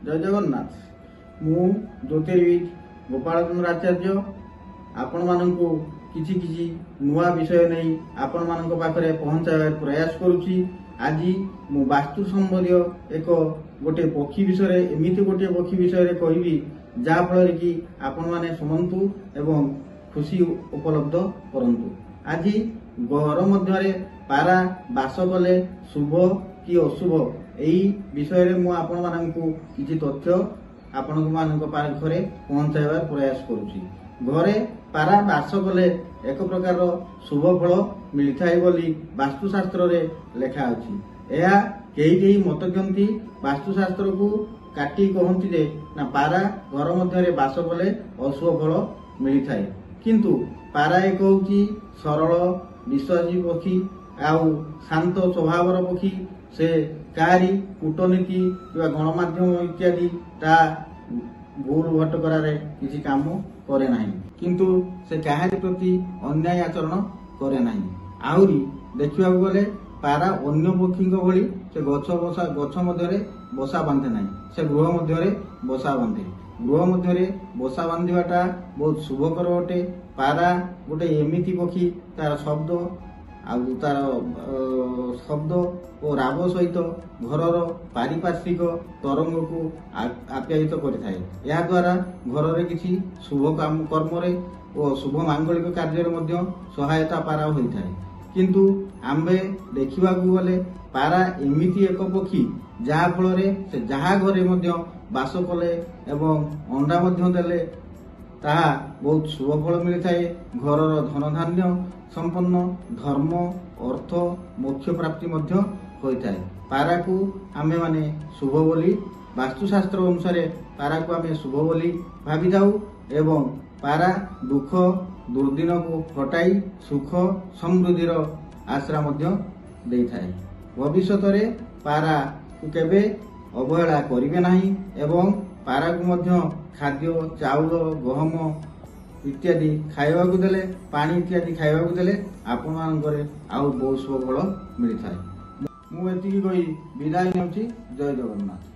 जय जगन्नाथ। मु ज्योतिर्विद गोपाल चंद्र आचार्य आपण माननकु किछि किछि नुआ विषय नहीं आपण माननक पाखरे पहुंचाय प्रयास करूची। आज मु वास्तु संबंधी एक गोटे पक्षी विषय एमिति गोटे पक्षी विषय कहबी जा फल कि आपण माने सुनंतु एवं खुशी उपलब्ध करंतु। आज घर मध्य पारा बास कले शुभ कि अशुभ यही विषय रे मु आपण माननकु किछि तथ्य आपण माननक पाखरे पहुंचाइबार प्रयास करूची। घरे पारा बास कले एक प्रकार शुभ फल मिलथाय बोली वास्तुशास्त्र रे लेखा अछि। एहा केही केही मत दियंती वास्तुशास्त्र को काटी कहंती जे ना पारा घर मध्य रे बास कले अशुभ फल मिलथाय, किंतु पारा एक होची सरल विश्वासी पक्षी आउ शांत स्वभावर पक्षी। से कारी कूटनीति गणमाध्यम इत्यादि ता भूल भटकरारे किसी काम करे नाही, किंतु से काहारी प्रति अन्याय आचरण करे नाही। आहुरी देखिबा गले पारा अन्य पक्षी भली से गछ मध्य बसा बांधे नाही, से गृह मध्य बसा बांधे। गृह मध्य बसा बांधिबाटा बहुत शुभकर अटे। पारा गोटे एमिति पक्षी तार शब्द और राव सहित घरर पारिपार्श्विक तरंग को आप्यायित करिथाय। या द्वारा घर रे किछि शुभ काम कर्म रे और शुभ मांगलिक कार्य रे मध्य सहायता पारा होइथाय। किंतु आम्बे देखिबा गले पारा एमिति एक पक्षी जहा फल रे से जहा घरे मध्य बास कले एवं अंडा मध्य देले ताहा बहुत शुभ फल मिलथाय। घरर धन धान्य संपन्न धर्म अर्थ मोक्ष प्राप्ति मध्य होइथाय। पारा को आमे माने शुभ बोली वास्तुशास्त्र अनुसार पारा को आमे शुभ बोली भाबी जाऊ एवं पारा दुख दुर्दिन को हटाई सुख समृद्धिर आश्रा मध्य देइथाय। भविष्यत रे पारा को केबे अवहेला करिवे नाही एवं पारा को मध्य खाद्य चाउल गहम इत्यादि खाइबा को देले पानी इत्यादि खाइबा को देले आपण मानकरे आउ बहुत शुभ फल मिलथाय। मु एतिकी कहि विदाय नेउची। जय जगन्नाथ।